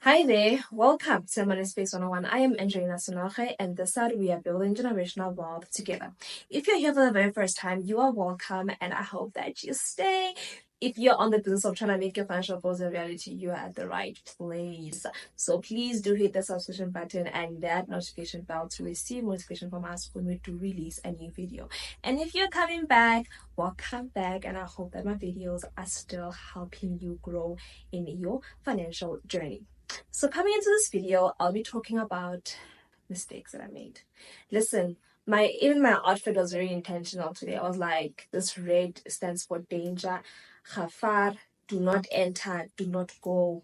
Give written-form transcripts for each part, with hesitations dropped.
Hi there, welcome to Money Space 101. I am Angelina Senoge, and this side we are building generational wealth together. If you're here for the very first time, you are welcome, and I hope that you stay. If you're on the business of trying to make your financial goals a reality, you are at the right place. So please do hit the subscription button and that notification bell to receive notification from us when we do release a new video. And if you're coming back, welcome back, and I hope that my videos are still helping you grow in your financial journey. So coming into this video, I'll be talking about mistakes that I made. Listen, even my outfit was very intentional today. I was like, this red stands for danger. Khafar, do not enter, do not go.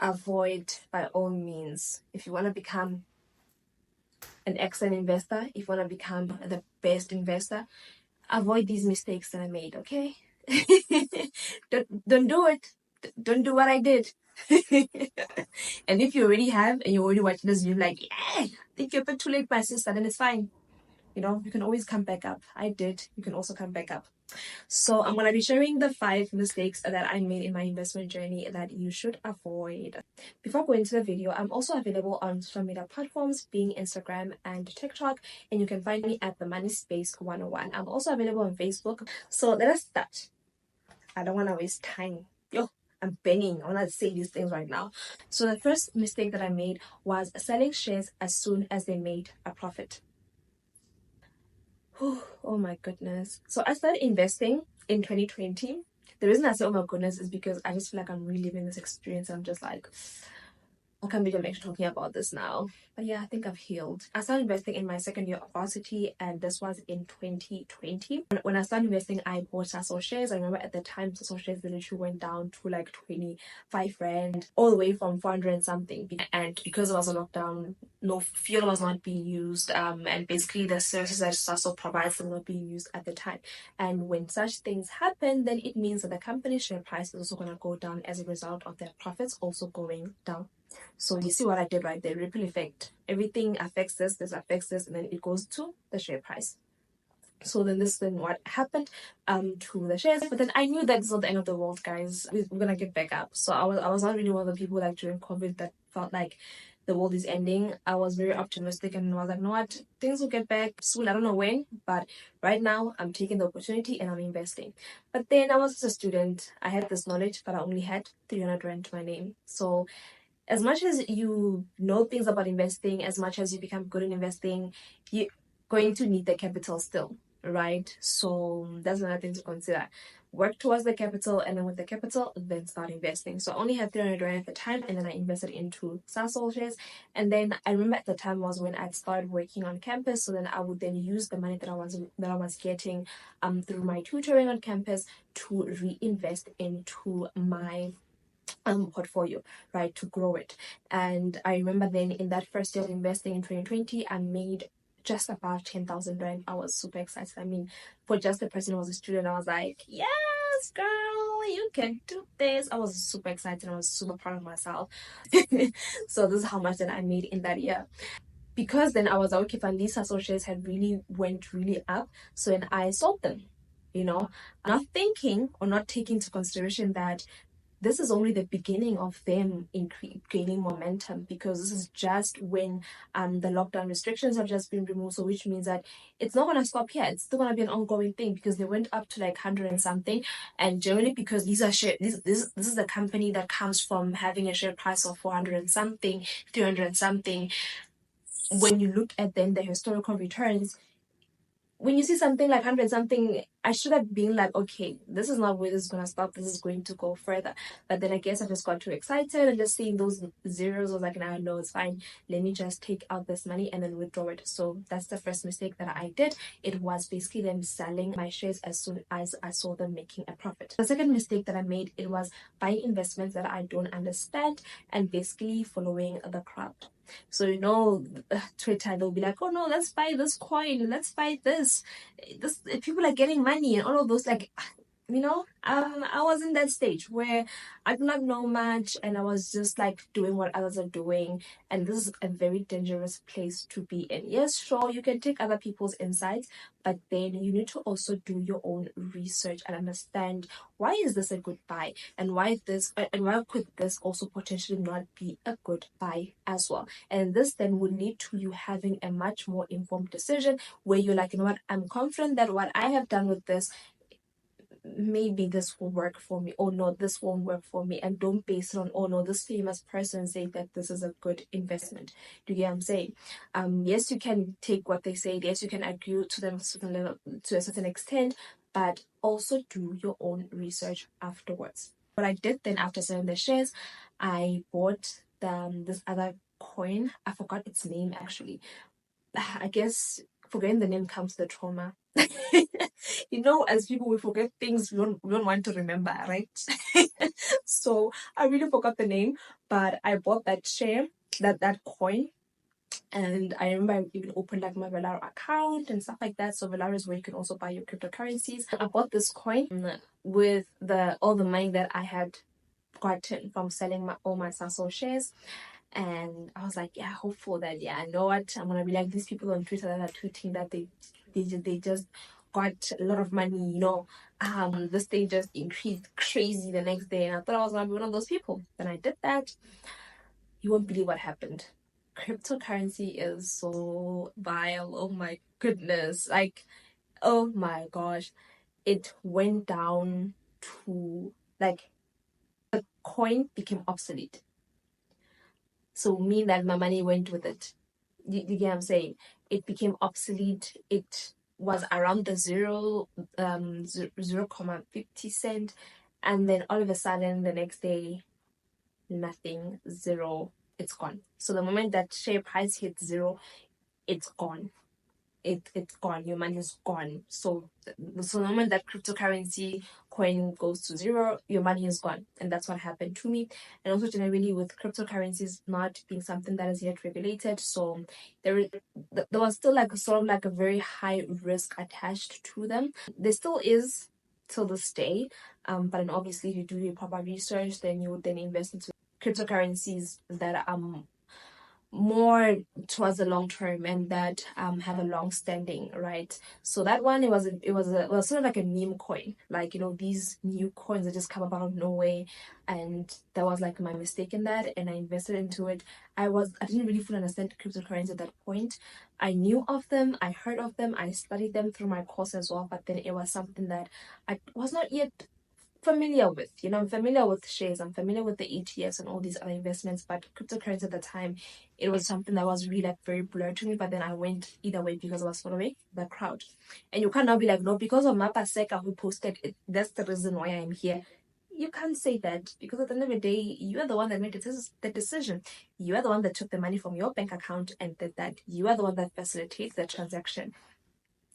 Avoid by all means. If you want to become an excellent investor, if you want to become the best investor, avoid these mistakes that I made, okay? Don't do it. Don't do what I did. And if you already have and you're already watching this, you're like, yeah, I think you're a bit too late, my sister, then it's fine. You can always come back up. I did. You can also come back up. So I'm going to be sharing the 5 mistakes that I made in my investment journey that you should avoid. Before going to the video, I'm also available on social media platforms, being Instagram and TikTok, and you can find me at the Money Space 101. I'm also available on Facebook. So let us start. I don't want to waste time. I'm banging. I want to say these things right now. So the first mistake that I made was selling shares as soon as they made a profit. Oh my goodness. So I started investing in 2020. The reason I say oh my goodness is because I just feel like I'm reliving this experience. I'm just like, I can't believe I'm actually talking about this now. But yeah, I think I've healed. I started investing in my second year of varsity, and this was in 2020. When I started investing, I bought Sasol shares. I remember at the time, Sasol shares literally went down to like 25 rand, all the way from 400 and something. And because it was a lockdown, no fuel was not being used. And basically the services that Sasol provides were not being used at the time. And when such things happen, then it means that the company's share price is also going to go down as a result of their profits also going down. So you see what I did right there, ripple effect. Everything affects this affects this, and then it goes to the share price. So then what happened to the shares. But then I knew that it's not the end of the world, guys. We're gonna get back up. So I was not really one of the people like during COVID that felt like the world is ending. I was very optimistic and was like, no what, things will get back soon. I don't know when, but right now I'm taking the opportunity and I'm investing. But then I was just a student. I had this knowledge, but I only had 300 rand to my name. So as much as you know things about investing, as much as you become good in investing, you're going to need the capital still, right? So that's another thing to consider. Work towards the capital, and then with the capital, then start investing. So I only had 300 rand at the time, and then I invested into Sasol shares. And then I remember at the time was when I started working on campus. So then I would then use the money that I was getting through my tutoring on campus to reinvest into my portfolio, right, to grow it. And I remember then in that first year of investing in 2020, I made just about 10,000 rand. I was super excited. I mean, for just the person who was a student, I was like, yes, girl, you can do this. I was super excited. I was super proud of myself. So this is how much that I made in that year. Because then I was like, okay, fine, these associates had really went really up. So then I sold them, not thinking or not taking into consideration that this is only the beginning of them gaining momentum, because this is just when the lockdown restrictions have just been removed. So which means that it's not going to stop here. It's still going to be an ongoing thing, because they went up to like 100 and something. And generally, because these are this is the company that comes from having a share price of 400 and something, 300 and something. When you look at then the historical returns, when you see something like 100 something, I should have been like, okay, this is not where this is going to stop. This is going to go further. But then I guess I just got too excited, and just seeing those zeros, I was like, nah, no, it's fine. Let me just take out this money and then withdraw it. So that's the first mistake that I did. It was basically them selling my shares as soon as I saw them making a profit. The second mistake that I made, it was buying investments that I don't understand and basically following the crowd. So Twitter, they'll be like, oh no, let's buy this coin, let's buy this people are getting money and all of those. Like, I was in that stage where I do not know much and I was just like doing what others are doing. And this is a very dangerous place to be in. Yes, sure, you can take other people's insights, but then you need to also do your own research and understand why is this a good buy and why could this also potentially not be a good buy as well. And this then would lead to you having a much more informed decision where you're like, you know what, I'm confident that what I have done with this, maybe this will work for me, or no, this won't work for me. And don't base it on, oh no, this famous person saying that this is a good investment. Do you get what I'm saying? Yes, you can take what they say, yes, you can agree to them to a certain extent, but also do your own research afterwards. What I did then after selling the shares, I bought this other coin. I forgot its name actually. I guess forgetting the name comes to the trauma. As people, we forget things we don't want to remember, right? So I really forgot the name, but I bought that share, that coin. And I remember I even opened like my Valaro account and stuff like that. So Valaro is where you can also buy your cryptocurrencies. I bought this coin with all the money that I had gotten from selling all my Sasso shares. And I was like, yeah, hopeful that, yeah, I know what, I'm gonna be like these people on Twitter that are tweeting that they just got a lot of money, this thing just increased crazy the next day. And I thought I was gonna be one of those people. Then I did that. You won't believe what happened. Cryptocurrency is so vile. Oh my goodness. Like, oh my gosh. It went down to like the coin became obsolete. So mean that my money went with it. You get what I'm saying? It became obsolete. It was around the 0.50 cent, and then all of a sudden the next day, nothing, zero, it's gone. So the moment that share price hits zero, it's gone. It's gone. Your money is gone. So the moment that cryptocurrency coin goes to zero, your money is gone. And that's what happened to me. And also generally with cryptocurrencies not being something that is yet regulated, so there was still like sort of like a very high risk attached to them. There still is till this day. But then obviously if you do your proper research, then you would then invest into cryptocurrencies that are more towards the long term and that have a long standing, right? So that one, it was sort of like a meme coin, like these new coins that just come up out of nowhere. And that was like my mistake in that, and I invested into it. I didn't really fully understand cryptocurrency at that point. I knew of them, I heard of them, I studied them through my course as well, but then it was something that I was not yet familiar with. I'm familiar with shares, I'm familiar with the ETFs and all these other investments, but cryptocurrency at the time, it was something that was really like very blurred to me. But then I went either way because I was following the crowd. And you cannot be like, no, because of Mapa Seka who posted it, that's the reason why I'm here. You can't say that, because at the end of the day, you are the one that made the decision. You are the one that took the money from your bank account and did that. You are the one that facilitates the transaction.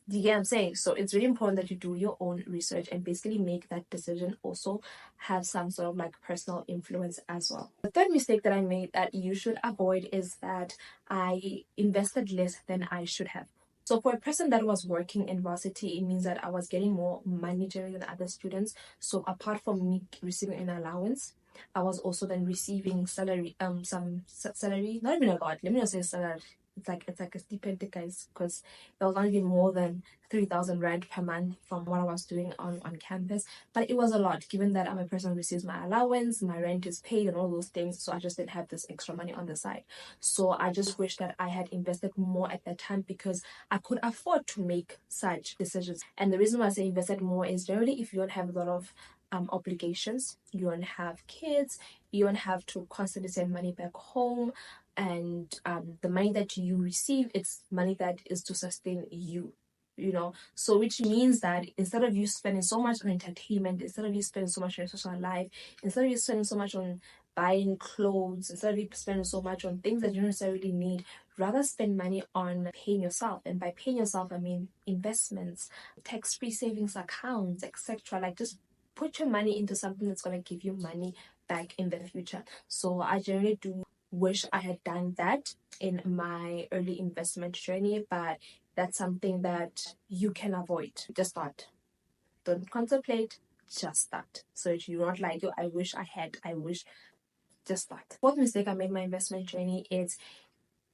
Do you get what I'm saying? So it's really important that you do your own research and basically make that decision also have some sort of like personal influence as well. The third mistake that I made that you should avoid is that I invested less than I should have. So for a person that was working in varsity, it means that I was getting more money generally than other students. So apart from me receiving an allowance, I was also then receiving salary, some salary, not even a lot. Let me not say salary. It's like a stipend, guys, because it was not even more than 3,000 rand per month from what I was doing on campus. But it was a lot, given that I'm a person who receives my allowance, my rent is paid, and all those things. So I just didn't have this extra money on the side. So I just wish that I had invested more at that time, because I could afford to make such decisions. And the reason why I say invested more is generally if you don't have a lot of obligations, you don't have kids, you don't have to constantly send money back home, and the money that you receive, it's money that is to sustain you. So which means that instead of you spending so much on entertainment, instead of you spending so much on your social life, instead of you spending so much on buying clothes, instead of you spending so much on things that you don't necessarily need, rather spend money on paying yourself. And by paying yourself, I mean investments, tax-free savings accounts, etc. Like, just put your money into something that's going to give you money back in the future. So I generally do wish I had done that in my early investment journey, but that's something that you can avoid. Just don't contemplate, just start. So if you're not like, yo, I wish I had, I wish, just start. Fourth mistake I made in my investment journey is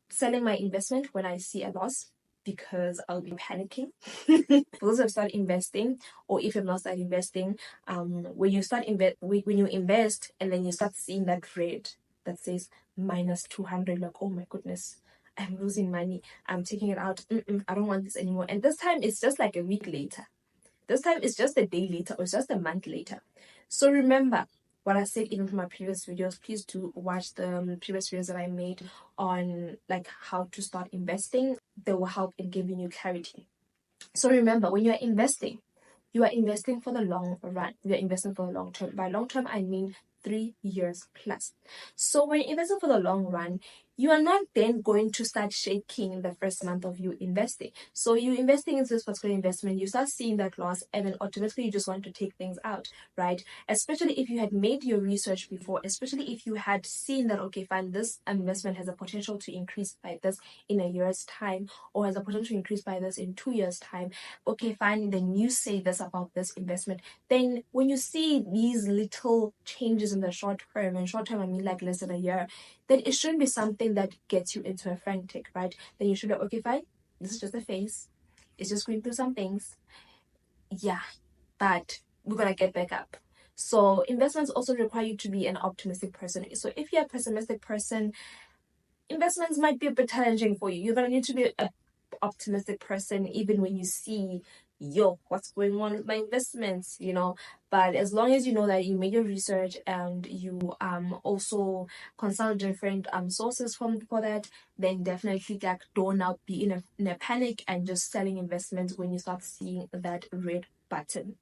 selling my investment when I see a loss, because I'll be panicking. For those who have started investing, or if you've not started investing, when you when you invest and then you start seeing that red that says -200, like, oh my goodness, I'm losing money, I'm taking it out, I don't want this anymore. And this time it's just like a week later. This time it's just a day later, or it's just a month later. So remember what I said even from my previous videos. Please do watch the previous videos that I made on like how to start investing. They will help in giving you clarity. So remember, when you are investing for the long run. You are investing for the long term. By long term, I mean 3 years plus. So when you're investing for the long run, you are not then going to start shaking in the first month of you investing. So you're investing into this particular investment, you start seeing that loss, and then automatically you just want to take things out, right? Especially if you had made your research before, especially if you had seen that, okay, fine, this investment has a potential to increase by this in a year's time, or has a potential to increase by this in 2 years' time. Okay, fine, then you say this about this investment. Then when you see these little changes in the short term, and short term I mean like less than a year, then it shouldn't be something that gets you into a frantic, right? Then you should be, okay, fine, this is just a phase, it's just going through some things, yeah, but we're gonna get back up. So investments also require you to be an optimistic person. So if you're a pessimistic person, investments might be a bit challenging for you. You're gonna need to be an optimistic person even when you see, yo, what's going on with my investments, you know. But as long as you know that you made your research and you also consult different sources for that, then definitely like don't now be in a panic and just selling investments when you start seeing that red button.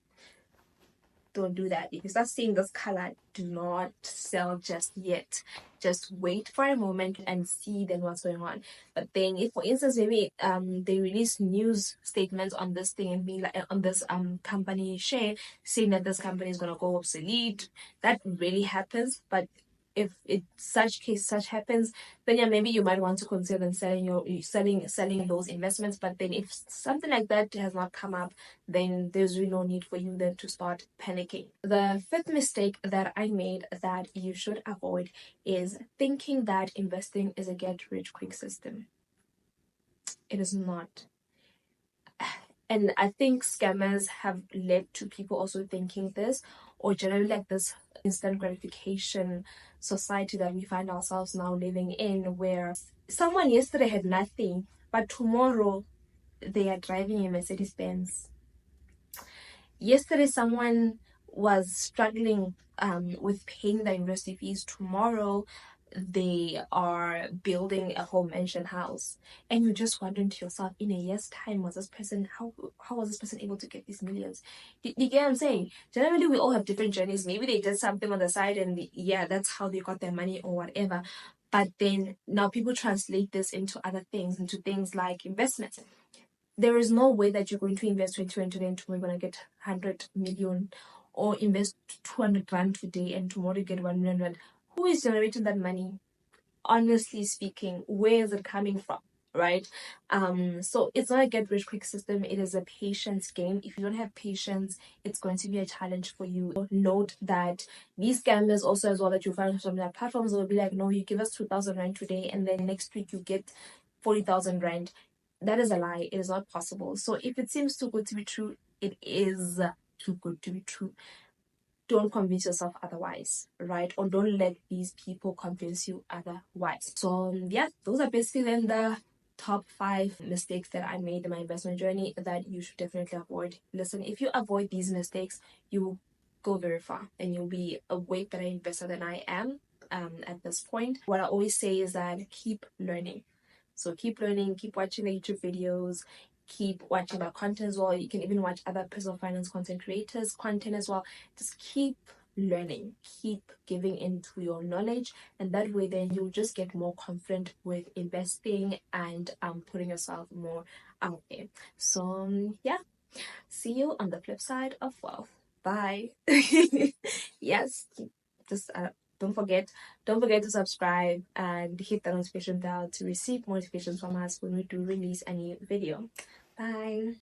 Don't do that. If you start seeing this color, do not sell just yet. Just wait for a moment and see then what's going on. But then if, for instance, maybe they release news statements on this thing and being like on this company share, saying that this company is gonna go obsolete, that really happens. But if such happens, then yeah, maybe you might want to consider selling those investments. But then if something like that has not come up, then there's really no need for you then to start panicking. The fifth mistake that I made that you should avoid is thinking that investing is a get-rich-quick system. It is not. And I think scammers have led to people also thinking this, or generally like this instant gratification society that we find ourselves now living in, where someone yesterday had nothing, but tomorrow they are driving a Mercedes Benz. Yesterday someone was struggling with paying their university fees. Tomorrow they are building a home mansion house, and you're just wondering to yourself, in a year's time, was this person how was this person able to get these millions? You get what I'm saying? Generally we all have different journeys. Maybe they did something on the side and yeah, that's how they got their money or whatever. But then now people translate this into other things, into things like investments. There is no way that you're going to invest 20 and tomorrow you're going to get 100 million, or invest 200 rand today and tomorrow you get 1 million rand. Who is generating that money? Honestly speaking, where is it coming from? Right? So it's not a get rich quick system. It is a patience game. If you don't have patience, it's going to be a challenge for you. Note that these scammers also as well that you find from their platforms will be like, no, you give us 2,000 rand today and then next week you get 40,000 rand. That is a lie. It is not possible. So if it seems too good to be true, it is too good to be true. Don't convince yourself otherwise, right? Or don't let these people convince you otherwise. So yeah, those are basically then the top 5 mistakes that I made in my investment journey that you should definitely avoid. Listen, if you avoid these mistakes, you will go very far and you'll be a way better investor than I am at this point. What I always say is that keep learning. So keep learning, keep watching the YouTube videos, keep watching my content as well. You can even watch other personal finance content creators' content as well. Just keep learning, keep giving into your knowledge, and that way then you'll just get more confident with investing and putting yourself more out there. So yeah, see you on the flip side of wealth. Bye. Yes, just don't forget to subscribe and hit the notification bell to receive notifications from us when we do release a new video. Bye.